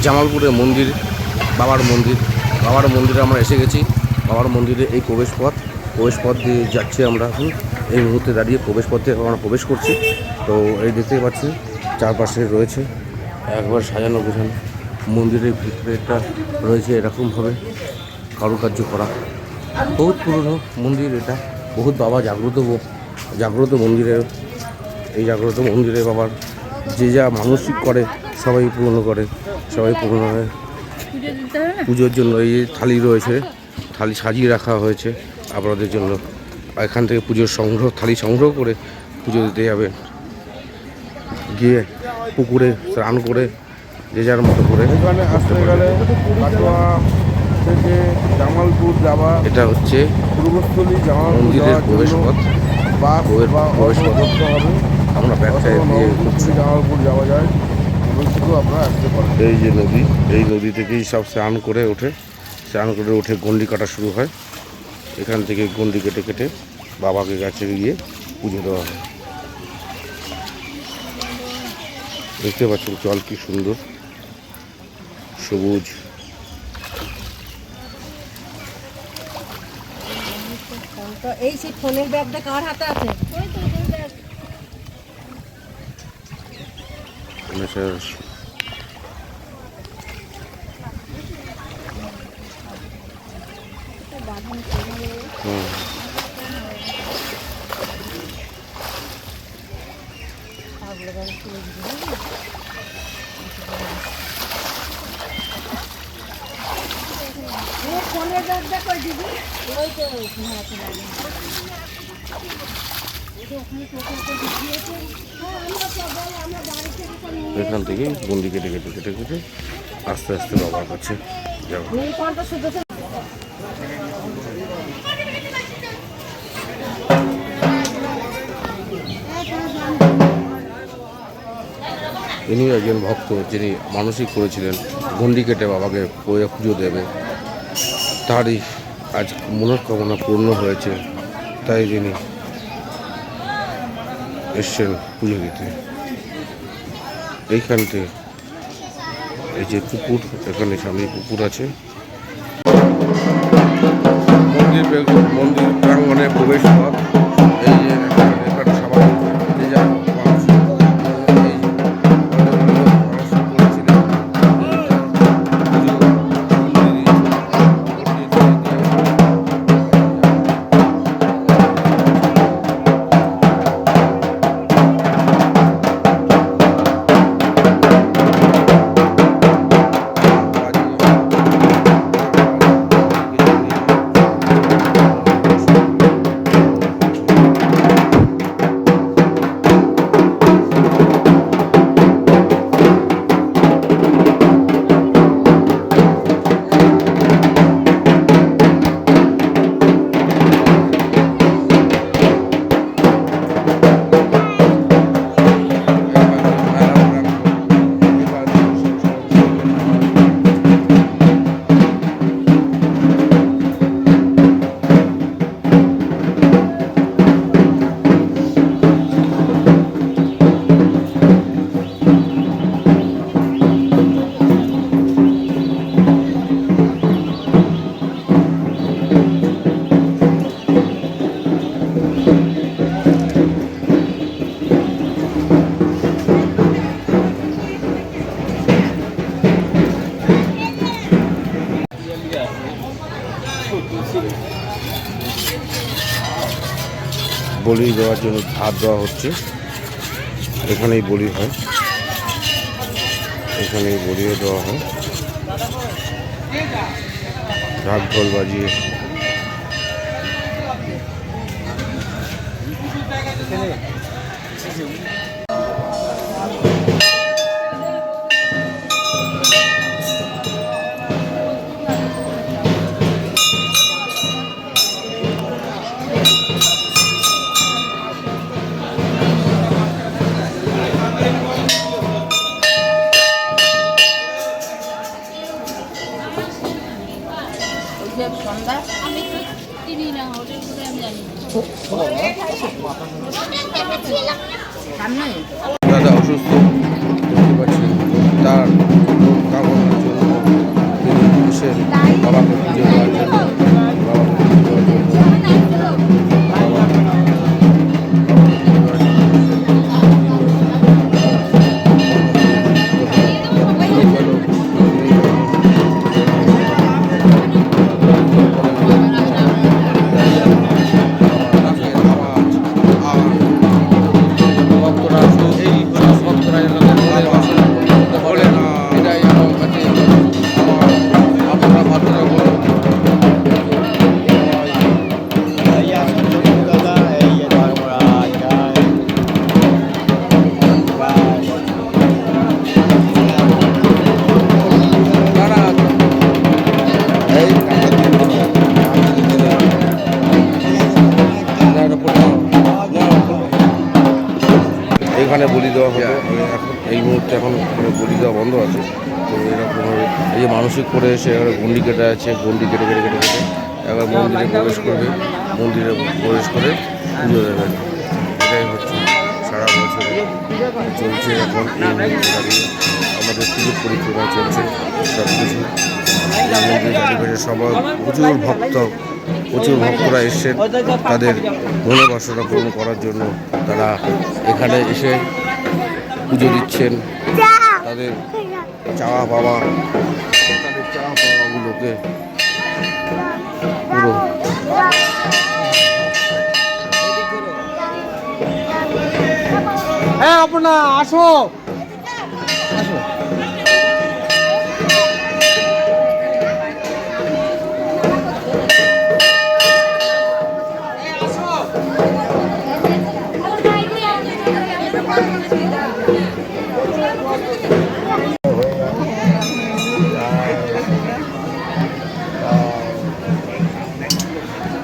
জামালপুরের মন্দির, বাবার মন্দিরে আমরা এসে গেছি। বাবার মন্দিরে এই প্রবেশ পথ দিয়ে যাচ্ছি আমরা এখন। এই মুহূর্তে দাঁড়িয়ে প্রবেশ পথে আমরা প্রবেশ করছি। তো এই দেখতেই পাচ্ছি চারপাশে রয়েছে একবার সাজানো গোছানো। মন্দিরের ভিতরে একটা রয়েছে এরকমভাবে কারুকার্য করা। বহুত পুরনো মন্দির এটা, বহুত বাবা জাগ্রত মন্দিরে। এই জাগ্রত মন্দিরে বাবার যে যা মানসিক করে সবাই পূর্ণ হয়। পুজোর জন্য এই থালি রয়েছে, থালি সাজিয়ে রাখা হয়েছে আপনাদের জন্য। এখান থেকে পুজোর থালি সংগ্রহ করে পুজো দিতে যাবে, গিয়ে পুকুরে স্নান করে যে যার মতো করে এখানে আসতে গেলে থেকে জামালপুর যাওয়া, এটা হচ্ছে পূর্বস্থলী মন্দিরের প্রবেশ পথ। করতে হবে। আমরা ব্যাগটায় দিয়ে জামালপুর যাওয়া যায়, শুধু আপনারা আসতে পারেন। এই যে নদী, এই নদী থেকেই সব স্নান করে উঠে গন্ডি কাটা শুরু হয়। এখান থেকে গন্ডি কেটে বাবাকে কাছে গিয়ে পুজো দেওয়া হয়। দেখতে পাচ্ছেন জল কি সুন্দর সবুজ। এই সেই ফোনের ব্যাগটা কার হাতে আছে? এখান থেকে গন্ডি কেটে আস্তে আস্তে বাবার কাছে যাবো। ইনি একজন ভক্ত যিনি মানসিক করেছিলেন গন্ডি কেটে বাবাকে পুজো দেবে। তারই আজ মনস্কামনা পূর্ণ হয়েছে, তাই তিনি এসছেন পুজো দিতে। এইখানতে এই যে পুকুর, এখানে সামনে পুকুর আছে। মন্দির প্রাঙ্গণে প্রবেশ পথ। এই যে এখানে সবাই যে যা বলি দেওয়ার জন্য ভাত দেওয়া হচ্ছে। এখানেই বলি হয়, এখানেই বলিও দেওয়া হয়। ঢাক ঢোল বাজিয়ে দাদা অসুস্থ, বুঝতে পারছি, তার কামনা এখন বলি দেওয়া বন্ধ আছে। তো এরকমভাবে এই যে মানসিক করে এসে এবার গন্ডি কেটে আছে, গন্ডি কেটে কেটে কেটে কেটে এবার মন্দিরে প্রবেশ করবে, মন্দিরে প্রবেশ করে পুজো দেবে। এটাই হচ্ছে সারা বছরে চলছে এখন এই মন্দিরে দাঁড়িয়ে আমাদের পুজো পরিক্রমা চলছে সব কিছু। মন্দিরে চারিপাশে সবাই প্রচুর ভক্তরা এসছেন তাদের মনোবাসনা পূরণ করার জন্য। তারা এখানে এসে পুজো দিচ্ছেন, তাদের চাওয়া পাওয়াগুলোকে পুরো হ্যাঁ আপনার আসো আসো।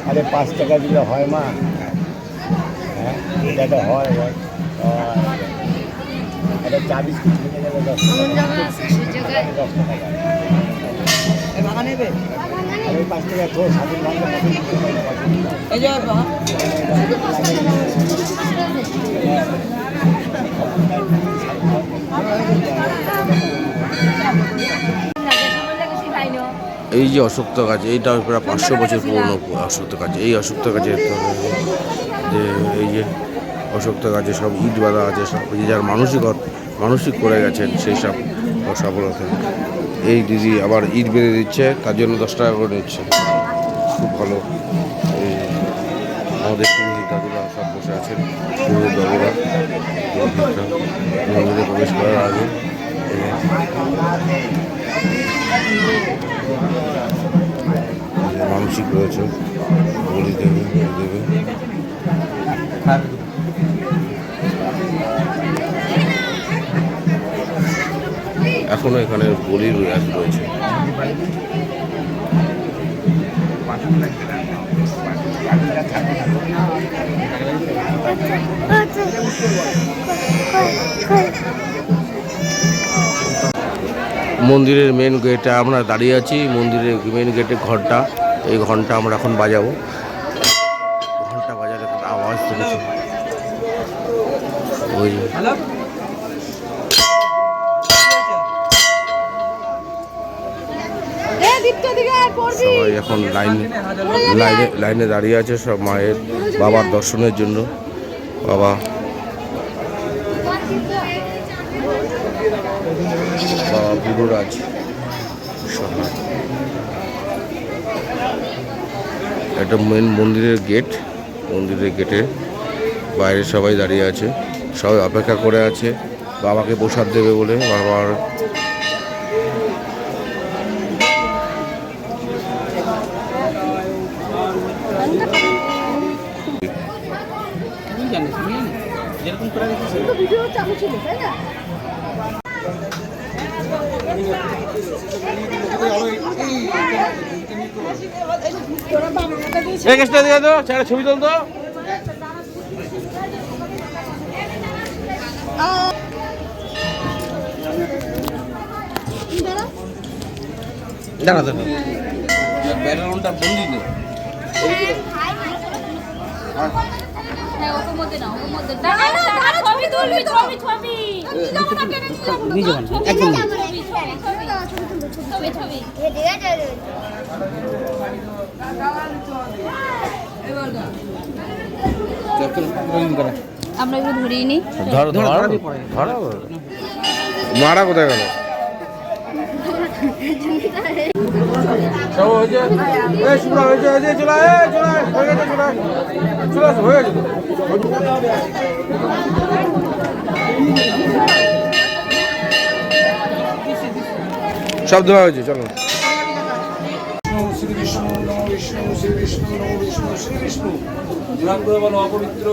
আরে 5 টাকা দিলে হয় মা? হ্যাঁ এটা তো হয়। এটা চা বিস্কুট কিনে গেলে 10 টাকা নেবে। আরে 5 টাকা তো স্বাধীন বাংলা এই যে এই যে অশ্বত্থ গাছ, এইটা প্রায় 500 বছর পুরনো অশ্বত্থ গাছ। এই অশ্বত্থ গাছের যে এই যে অশ্বত্থ গাছে সব ইট বাঁধা আছে, সব যার মানসিক করে গেছেন সেই সব সফলতা। এই দিদি আবার ইট বেঁধে দিচ্ছে, তার জন্য 10 টাকা করে নিচ্ছে। খুব ভালো। এই আমাদের পুরোহিত দাদুরা সব বসে আছেন, পুরোহিত বাবুরা মন্দিরে প্রবেশ করার আগে মানসিক রয়েছে, বলি দেবে। এখনো এখানে বলির রয়েছে। মন্দিরের মেন গেটে আমরা দাঁড়িয়ে আছি। মন্দিরের মেন গেটে ঘন্টা, এই ঘন্টা আমরা এখন বাজাবো। ঘন্টা বাজালে আওয়াজ শুনেছি ওই সবাই এখন লাইনে দাঁড়িয়ে আছে, সব মায়ের বাবার দর্শনের জন্য। বাবা বুড়োরাজ সহায়। এটা মেন মন্দিরের গেট। মন্দিরের গেটে বাইরে সবাই দাঁড়িয়ে আছে, সবাই অপেক্ষা করে আছে বাবাকে প্রসাদ দেবে বলে। বাবার ছবি তুল তো। ব্যাকগ্রাউন্ডটা বন্দি নেই। আমরা এগুলো ধরিয়ে নিই। মারা কোথায় গেল? সব দেওয়া হয়েছে, চলো। শ্রী বিষ্ণু নম বিষ্ণু শ্রী বিষ্ণু নম বিষ্ণু শ্রী বিষ্ণু দুরাঙ্গ বল অপবিত্র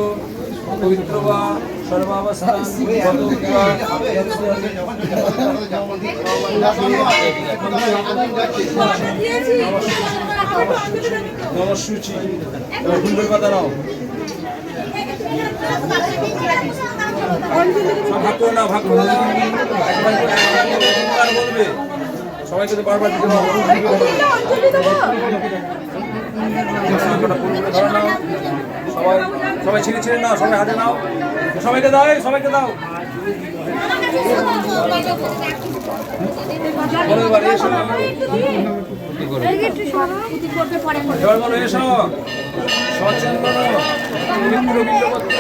পবিত্র বা সর্বাবস্থান নমস্সুচি সুন্দর কথা নাও। সব ভাগ করে নাও, ভাগ করে নাও। একবার করে তিনবার বলবে, সবাইকে তো বারবার দিতে হবে। ধরো নাও, সবাই সবাই ছিঁড়ে ছিঁড়ে নাও, সবাই হাতে নাও, সবাইকে দাও, সবাইকে দাও। বলো এবার এসো, এবার বলো এসো। সচন্দন পবিত্র বিল্লপত্র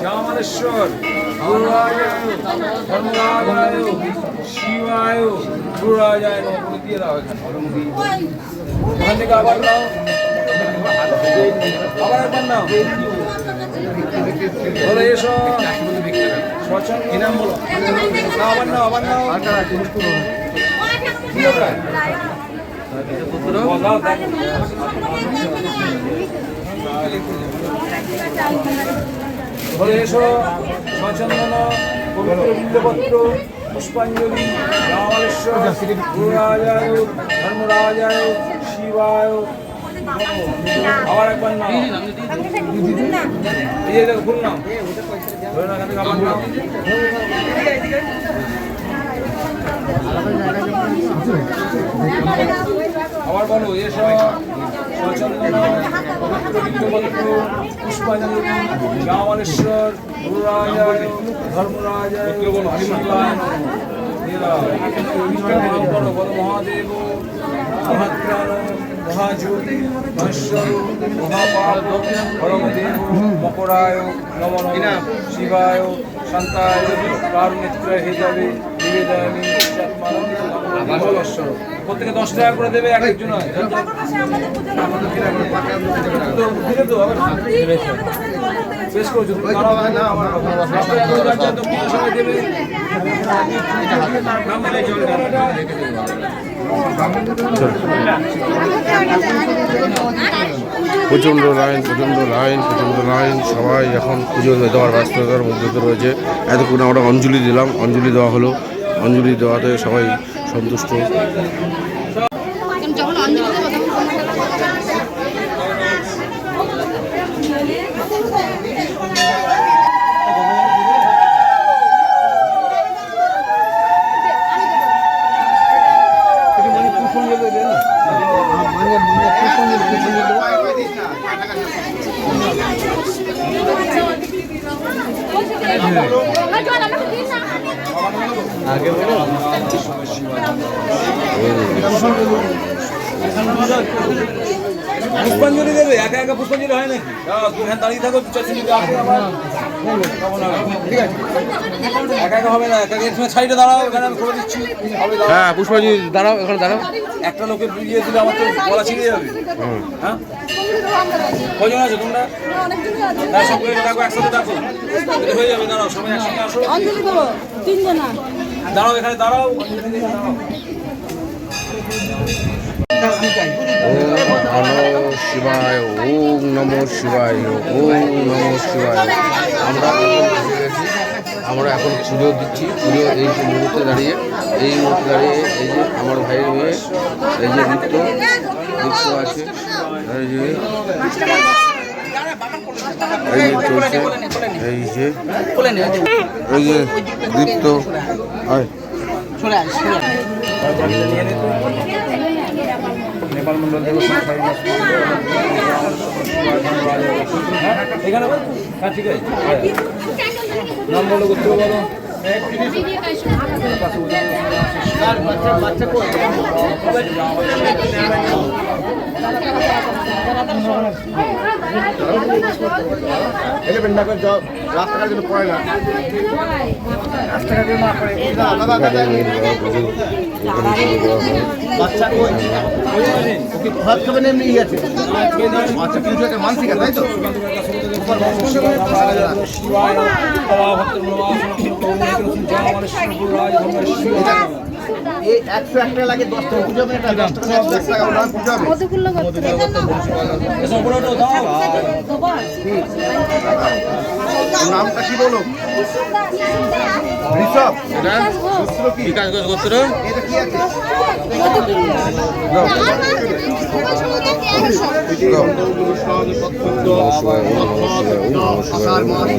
জামালেশ্বর গুরুরাজ ধর্মরাজায় শিবায় গুরুরাজায় নমঃ দিয়ে দাও। এখান থেকে আবার নাও, আবার একবার নাও, বলো এসো। সচন্দন কি নাম বলো, নাও আবার নাও, আবার নাও। কি হবে? বলে এসো। সচন্দন পবিত্র বিল্লপত্র পুষ্পাঞ্জলি রামালেশ্বর গুরুরাজায় ধর্মরাজায় শিবায়। আবার একবার নাও, এই দেখো ফুল নাও, ধরে না, এখান থেকে আবার নাও। আবার বলো এসো। সচন্দন পবিত্র বিল্লপত্র পুষ্পাঞ্জলি রামালেশ্বর গুরুরাজায় ধর্মরাজায় শিবায় নমঃ। বলো বলো মহাদেব মহাত্রাণ মহাজ্যোতি মহেশ্বর মহাপাপ পরমদেব মকরায় নমঃ শিবায় শান্তায় কারুনেত্র হিসাবে নিবেদনী প্রত্যেকে 10 টাকা করে দেবে, এক একজন বেশ করছো সবাই দেবে। প্রচণ্ড লাইন, প্রচণ্ড লাইন, প্রচণ্ড লাইন। সবাই এখন পুজো দেওয়ার ব্যস্ততার মধ্যে তো রয়েছে। এতক্ষণ আমরা অঞ্জলি দিলাম, অঞ্জলি দেওয়া হলো, অঞ্জলি দেওয়াতে সবাই সন্তুষ্ট। যখন অঞ্জলি দেবো পুষ্পাঞ্জলি দেবে, একা একা পুষ্পাঞ্জলি হয় নাকি? এখানে দাঁড়িয়ে থাকো, একা একা হবে না, একা এখানে সাইডে দাঁড়াও, এখানে আমি করে দিচ্ছি। হ্যাঁ পুষ্পাঞ্জলি দাঁড়াও, এখানে দাঁড়াও। একটা লোকের বিয়ে দিলে আমার তো গলা ছিঁড়ে যাবে। হ্যাঁ কজন আছে তোমরা? সব ডাকো, একসাথে ডাকো, হয়ে যাবে। দাঁড়াও, সবাই একসঙ্গে আসো, দাঁড়াও, এখানে দাঁড়াও, দাঁড়াও। ওম নমঃ শিবায়, ওম নমঃ শিবায়, ওম নমঃ শিবায়। আমরা এখন পুজো দিচ্ছি। পুজো এই মুহূর্তে দাঁড়িয়ে, এই যে আমার ভাইয়ের মেয়ে, এই যে নৃত্য আছে, এই যে চলছে, এই যে নৃত্য। নেপাল মন্ডল দেব এখানে, হ্যাঁ ঠিক আছে। নাম বলো, গোত্র বলো। রাস্তাঘাট জন্য পড়ে না, রাস্তাঘাট জন্য বাচ্চা ওকে ভাত খাবেন এমনি আছে। আচ্ছা কিছু একটা মানসিক তাই তো। শিবায় এই 101 টাকা লাগে 10 টাকা পুজো হবে এটা 10 টাকা 1 টাকা ওরা পুজো হবে মধুকুল্ল গোত্র নামটা কি বলো ঋষভ এটা গোত্র কি বিকাশ গোত্র এটা কি আছে আষাঢ় মাস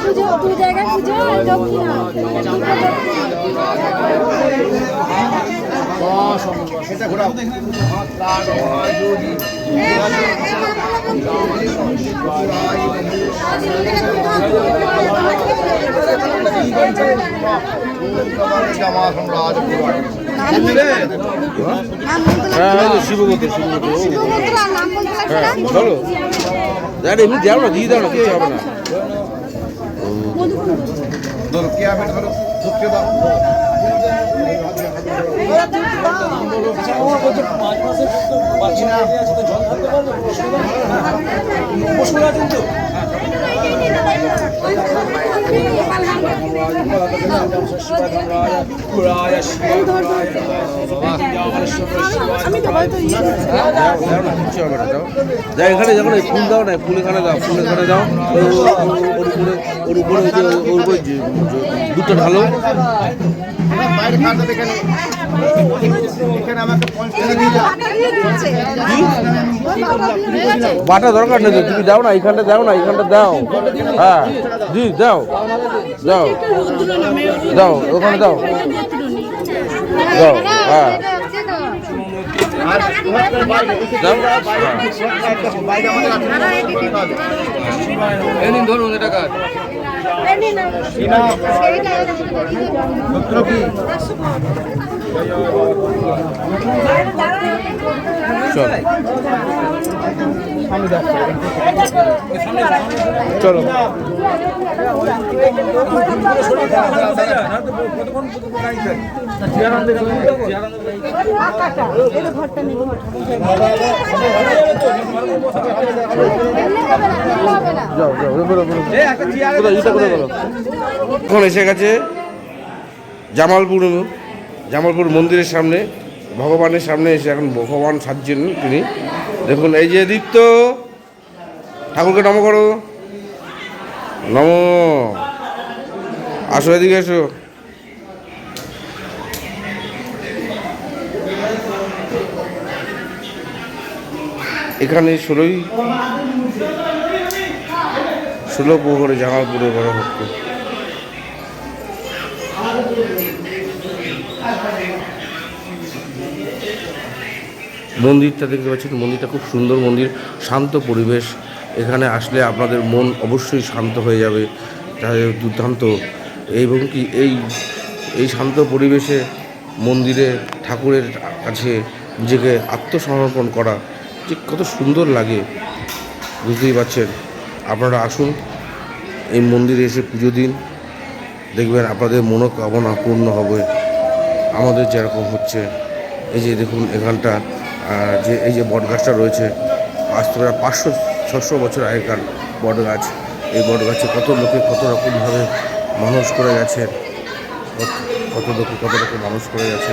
পুজো দু জায়গায় পুজো দক্ষিণা সেটা ঘোরাও জামা সম্রাট শিবগোত্র হ্যাঁ চলো দাঁড়া এমনি যাও না দিয়ে দাও না কিছু হবে না ধরো কে হবে ধরো ঢুকতে দাও কিছু হবে না যাও এখানে যখন ফুল দাও না ফুল এখানে দাও ফুল এখানে দাও ওর উপরে দুটো ঢালো বাইরে খাওয়া যাবে এখানে এখানে আমাকে 50 টাকা দিয়ে যাও বাটা দরকার নেই তো, তুমি দাও না এইখানটা দাও না এইখানটা দাও হ্যাঁ জি দাও দাও দাও ওখানে দাও দাও হ্যাঁ আর বাইরে দাও বাইরে আমাদের আছে এই নিন ধরুন এটা কাজ গোত্র কি চলো চলো যাও যাও বেরো বেরো কোথায় এটা কোথায় গেলো এখন এসে গেছে জামালপুর মন্দিরের সামনে ভগবানের সামনে এসে এখন ভগবান সাজছেন তিনি দেখুন এই যে দীপ্ত ঠাকুরকে নম করো নম আসো এদিকে এসো এখানে 16 প্রহরে জামালপুরে বড় ভক্ত মন্দিরটা দেখতে পাচ্ছেন মন্দিরটা খুব সুন্দর মন্দির শান্ত পরিবেশ এখানে আসলে আপনাদের মন অবশ্যই শান্ত হয়ে যাবে তাহলে দুর্দান্ত এবং কি এই শান্ত পরিবেশে মন্দিরে ঠাকুরের কাছে নিজেকে আত্মসমর্পণ করা যে কত সুন্দর লাগে বুঝতেই পারছেন আপনারা আসুন এই মন্দিরে এসে পুজো দিন দেখবেন আপনাদের মনোকামনা পূর্ণ হবে আমাদের যেরকম হচ্ছে এই যে দেখুন এখানটা যে এই যে বটগাছটা রয়েছে আজ তো প্রায় 500-600 বছর আগেকার বটগাছ এই বটগাছে কত লোকে কত রকমভাবে মানুষ করে গেছে কত লোকে কত রকম মানুষ করে গেছে